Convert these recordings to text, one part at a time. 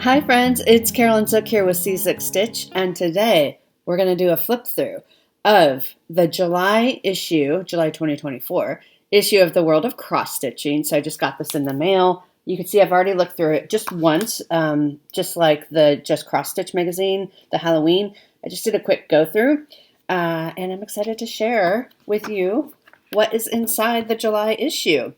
Hi friends, it's Carolyn Zook here with C6 Stitch, and today we're going to do a flip through of the July 2024 issue of the World of Cross Stitching. So I just got this in the mail. You can see I've already looked through it just once, just like the Just Cross Stitch magazine, the Halloween. I just did a quick go through, and I'm excited to share with you what is inside the July issue.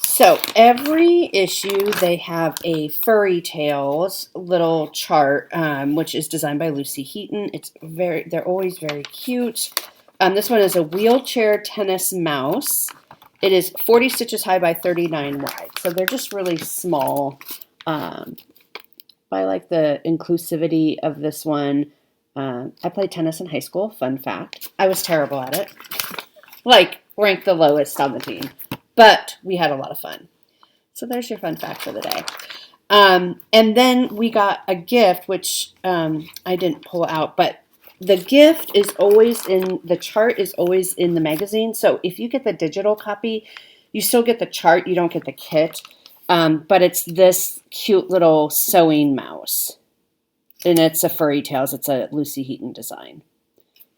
So every issue they have a Furry Tales little chart, which is designed by Lucy Heaton. They're always very cute. This one is a wheelchair tennis mouse. It is 40 stitches high by 39 wide. So they're just really small. I like the inclusivity of this one. I played tennis in high school. Fun fact. I was terrible at it. Like ranked the lowest on the team. But we had a lot of fun. So there's your fun fact for the day. And then we got a gift, which I didn't pull out, but the gift is always the chart is always in the magazine. So if you get the digital copy, you still get the chart. You don't get the kit. But it's this cute little sewing mouse. And it's a Furry Tales. It's a Lucy Heaton design.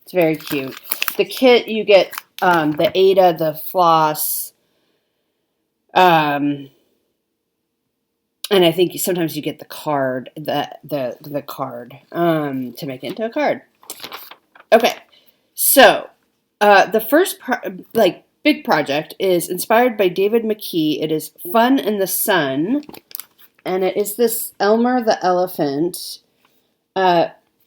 It's very cute. The kit, you get the Ada, the floss, and I think sometimes you get the card, the card, to make it into a card. Okay, so the first big project is inspired by David McKee. It is Fun in the Sun, and it is this Elmer the elephant.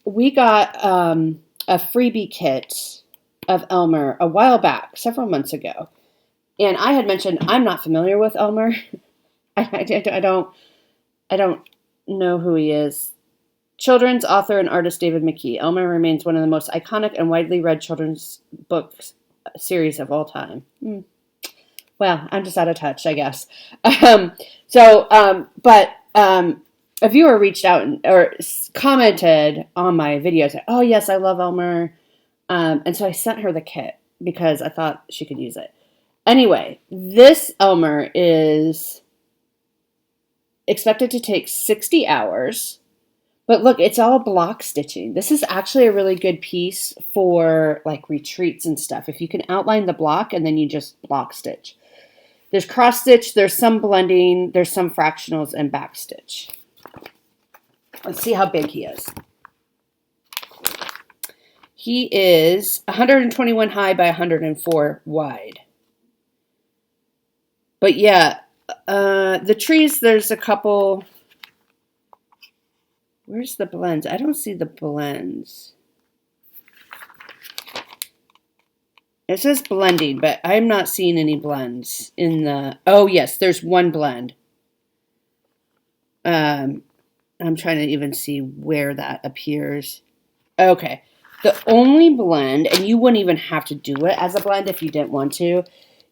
We got a freebie kit of Elmer a while back, several months ago. And I had mentioned I'm not familiar with Elmer. I don't know who he is. Children's author and artist David McKee. Elmer remains one of the most iconic and widely read children's books series of all time. Well, I'm just out of touch, I guess. But a viewer reached out or commented on my video, said, "Oh yes, I love Elmer," and so I sent her the kit because I thought she could use it. Anyway, this Elmer is expected to take 60 hours, but look, it's all block stitching. This is actually a really good piece for like retreats and stuff. If you can outline the block and then you just block stitch. There's cross stitch, there's some blending, there's some fractionals and back stitch. Let's see how big he is. He is 121 high by 104 wide. But yeah, the trees, there's a couple. Where's the blends? I don't see the blends. It says blending, but I'm not seeing any blends in the. Oh, yes, there's one blend. I'm trying to even see where that appears. Okay. The only blend, and you wouldn't even have to do it as a blend if you didn't want to,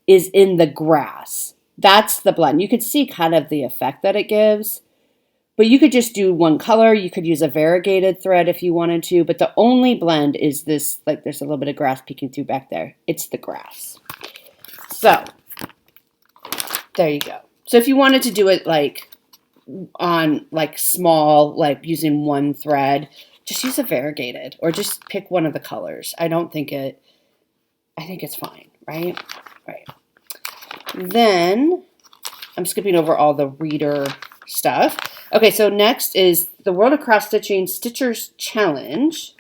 is in the grass. That's the blend. You could see kind of the effect that it gives, but you could just do one color. You could use a variegated thread if you wanted to, but the only blend is this, like there's a little bit of grass peeking through back there. It's the grass. So there you go. So if you wanted to do it like on like small, like using one thread, just use a variegated or just pick one of the colors. I think it's fine, right? Right. Then I'm skipping over all the reader stuff. Okay, so next is the World of Cross Stitching Stitchers Challenge.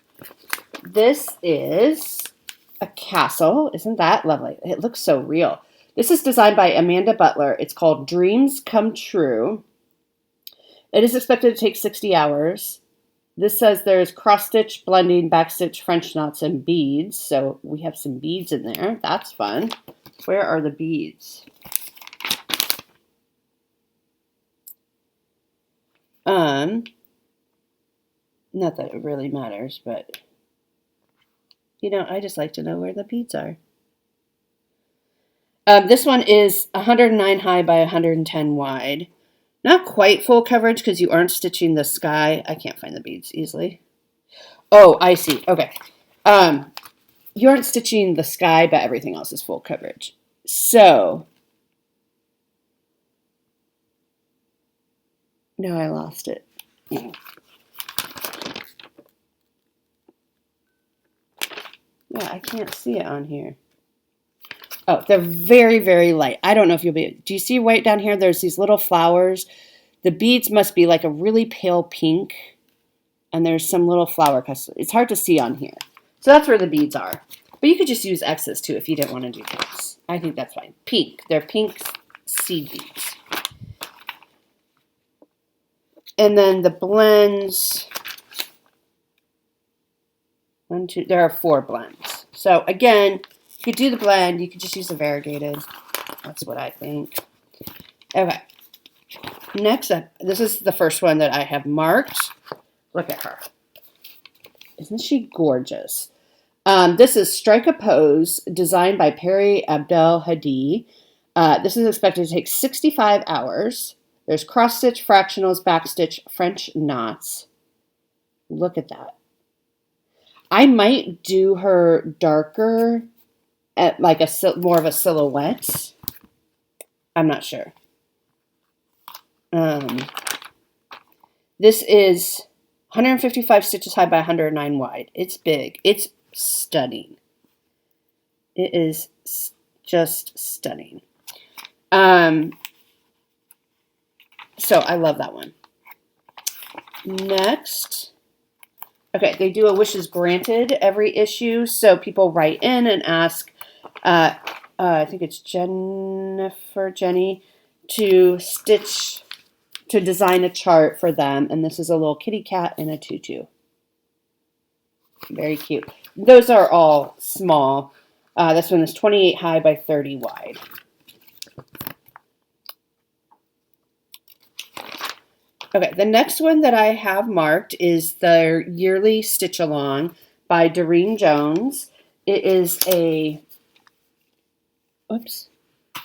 This is a castle. Isn't that lovely? It looks so real. This is designed by Amanda Butler. It's called Dreams Come True. It is expected to take 60 hours. This says there's cross stitch, blending, back stitch, French knots, and beads. So we have some beads in there. That's fun. Where are the beads? Not that it really matters, but I just like to know where the beads are. This one is 109 high by 110 wide. Not quite full coverage because you aren't stitching the sky. I can't find the beads easily. Oh, I see. Okay. You aren't stitching the sky, but everything else is full coverage. So No, I lost it. Yeah, I can't see it on here. Oh, they're very, very light. I don't know if you'll be... Do you see right down here? There's these little flowers. The beads must be like a really pale pink. And there's some little flower. It's hard to see on here. So that's where the beads are. But you could just use X's too if you didn't want to do those. I think that's fine. Pink. They're pink seed beads. And then the blends... there are 4 blends. So again, you could do the blend. You could just use the variegated. That's what I think. Okay. Next up, this is the first one that I have marked. Look at her. Isn't she gorgeous? This is Strike a Pose, designed by Perry Abdel Hadi. This is expected to take 65 hours. There's cross stitch, fractionals, backstitch, French knots. Look at that. I might do her darker at like more of a silhouette. I'm not sure. This is 155 stitches high by 109 wide. It's big. It's stunning. It is just stunning. So I love that one. Next. Okay, they do a wishes granted every issue. So people write in and ask, I think it's Jenny, to design a chart for them. And this is a little kitty cat in a tutu. Very cute. Those are all small. This one is 28 high by 30 wide. Okay, the next one that I have marked is the Yearly Stitch Along by Doreen Jones. It is a... Oops.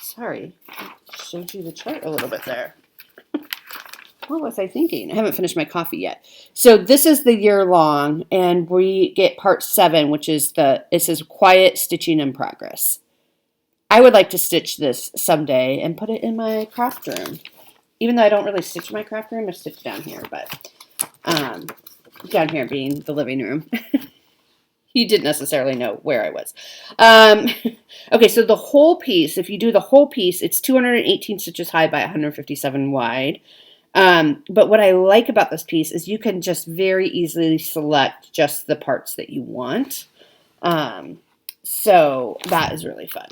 Sorry. I showed you the chart a little bit there. What was I thinking? I haven't finished my coffee yet. So this is the year long, and we get part 7, which is it says Quiet Stitching in Progress. I would like to stitch this someday and put it in my craft room. Even though I don't really stitch my craft room, I stitch down here, but down here being the living room. You didn't necessarily know where I was. Okay, so the whole piece, if you do the whole piece, it's 218 stitches high by 157 wide. But what I like about this piece is you can just very easily select just the parts that you want. So that is really fun.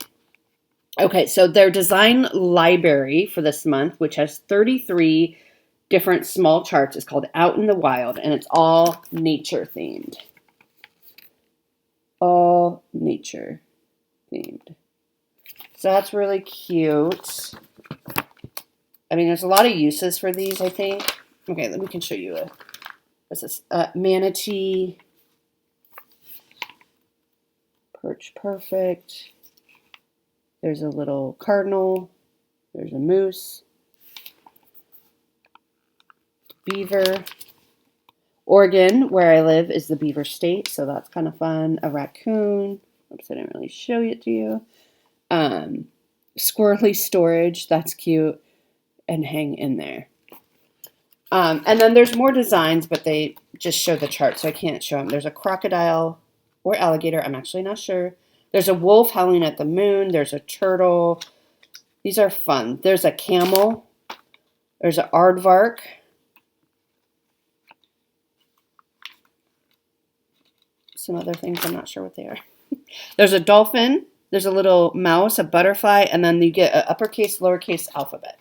Okay, so their design library for this month, which has 33 different small charts, is called Out in the Wild, and it's all nature themed. All nature themed. So that's really cute. I mean, there's a lot of uses for these, I think. Okay, we can show you what's this? Manatee. Perch Perfect. There's a little cardinal. There's a moose. Beaver. Oregon, where I live, is the beaver state, so that's kind of fun. A raccoon. Oops, I didn't really show it to you. Squirrely storage. That's cute. And hang in there. And then there's more designs, but they just show the chart, so I can't show them. There's a crocodile or alligator. I'm actually not sure. There's a wolf howling at the moon. There's a turtle. These are fun. There's a camel. There's an aardvark. Some other things, I'm not sure what they are. There's a dolphin. There's a little mouse, a butterfly, and then you get an uppercase, lowercase alphabet.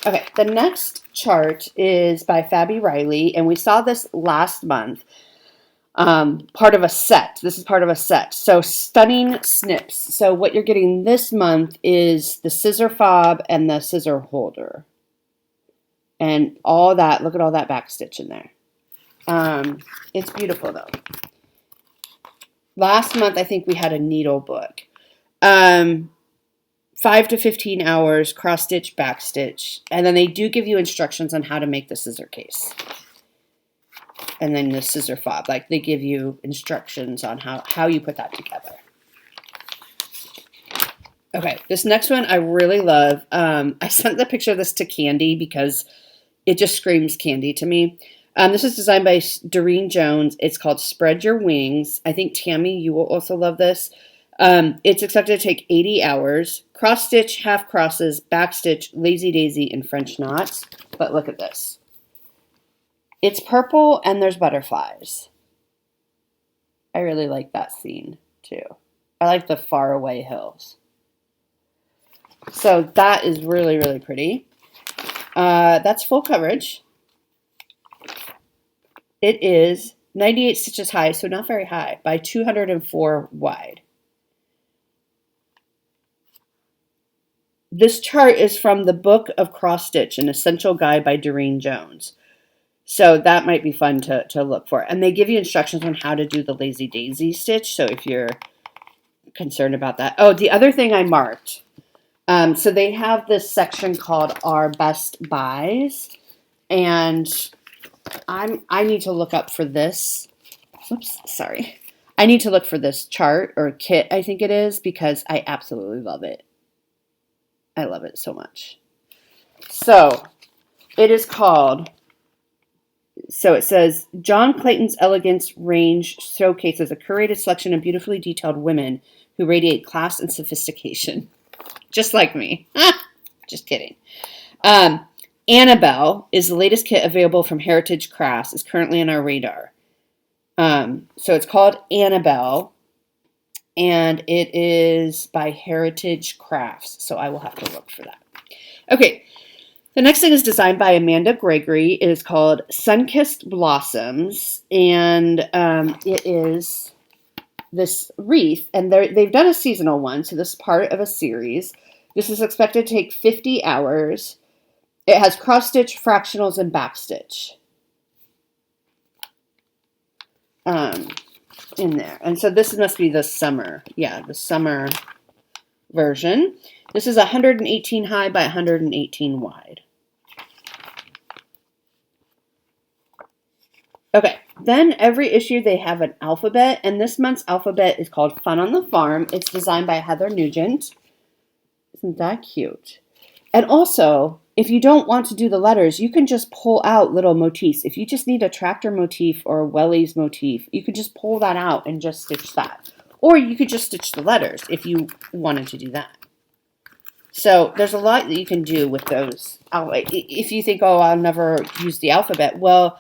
Okay, the next chart is by Fabi Riley, and we saw this last month. Part of a set. This is part of a set. So Stunning Snips. So what you're getting this month is the scissor fob and the scissor holder. And all that, look at all that back stitch in there. It's beautiful though. Last month, I think we had a needle book. 5 to 15 hours, cross stitch, back stitch. And then they do give you instructions on how to make the scissor case. And then the scissor fob, like they give you instructions on how you put that together. Okay, this next one I really love. I sent the picture of this to Candy because It just screams candy to me. This is designed by Doreen Jones. It's called Spread Your Wings. I think, Tammy, you will also love this. It's expected to take 80 hours. Cross stitch, half crosses, back stitch, lazy daisy, and French knots. But look at this. It's purple and there's butterflies. I really like that scene too. I like the faraway hills. So that is really, really pretty. That's full coverage. It is 98 stitches high, so not very high, by 204 wide. This chart is from the Book of Cross Stitch, an essential guide by Doreen Jones. So that might be fun to look for. And they give you instructions on how to do the lazy daisy stitch, so if you're concerned about that. Oh, the other thing I marked. So they have this section called Our Best Buys, and I need to look up for this. Oops, sorry. I need to look for this chart or kit, I think it is, because I absolutely love it. I love it so much. So it is called, so it says, John Clayton's Elegance range showcases a curated selection of beautifully detailed women who radiate class and sophistication. Just like me. Just kidding. Annabelle is the latest kit available from Heritage Crafts. It's currently on our radar. So it's called Annabelle, and it is by Heritage Crafts. So I will have to look for that. Okay. The next thing is designed by Amanda Gregory. It is called Sunkissed Blossoms, and it is this wreath, and they've done a seasonal one, so this is part of a series. This is expected to take 50 hours. It has cross stitch, fractionals, and back stitch in there. And so this must be the summer. Yeah, the summer version. This is 118 high by 118 wide. Okay, then every issue they have an alphabet, and this month's alphabet is called Fun on the Farm. It's designed by Heather Nugent. Isn't that cute? And also, if you don't want to do the letters, you can just pull out little motifs. If you just need a tractor motif or a wellies motif, you could just pull that out and just stitch that. Or you could just stitch the letters if you wanted to do that. So there's a lot that you can do with those. If you think, oh, I'll never use the alphabet, well,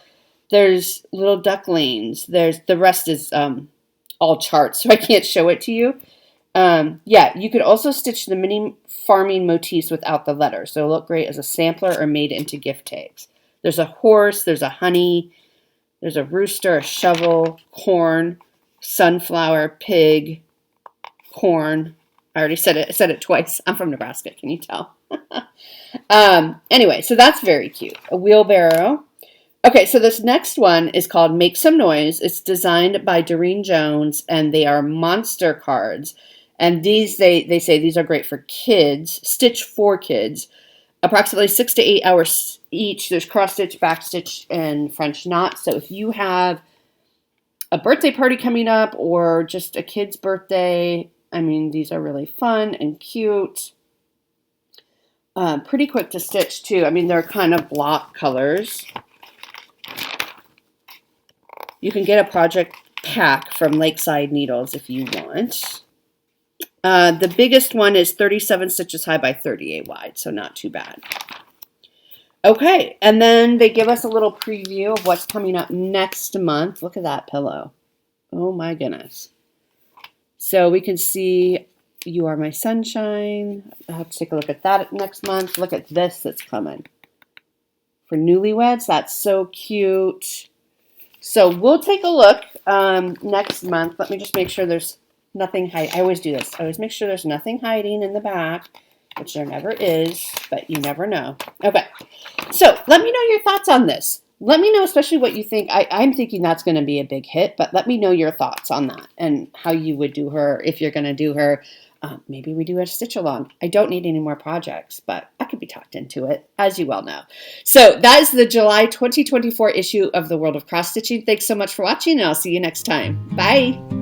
there's little ducklings. The rest is all charts, so I can't show it to you. Yeah, you could also stitch the mini farming motifs without the letters. So it'll look great as a sampler or made into gift tags. There's a horse, there's a honey, there's a rooster, a shovel, corn, sunflower, pig, corn. I already said it. I said it twice. I'm from Nebraska. Can you tell? Anyway, so that's very cute. A wheelbarrow. Okay, so this next one is called Make Some Noise. It's designed by Doreen Jones, and they are monster cards. And these, they say these are great for kids, stitch for kids. Approximately 6 to 8 hours each. There's cross stitch, back stitch, and French knot. So if you have a birthday party coming up or just a kid's birthday, I mean, these are really fun and cute. Pretty quick to stitch too. I mean, they're kind of block colors. You can get a project pack from Lakeside Needles if you want. The biggest one is 37 stitches high by 38 wide, so not too bad. Okay, and then they give us a little preview of what's coming up next month. Look at that pillow. Oh my goodness. So we can see You Are My Sunshine. I'll have to take a look at that next month. Look at this that's coming. For newlyweds, that's so cute. So we'll take a look next month. Let me just make sure there's nothing hiding. I always do this. I always make sure there's nothing hiding in the back, which there never is, but you never know. Okay, so let me know your thoughts on this. Let me know especially what you think. I'm thinking that's going to be a big hit, but let me know your thoughts on that and how you would do her if you're going to do her. Maybe we do a stitch along. I don't need any more projects, but I could be talked into it, as you well know. So that is the July 2024 issue of the World of Cross Stitching. Thanks so much for watching, and I'll see you next time. Bye.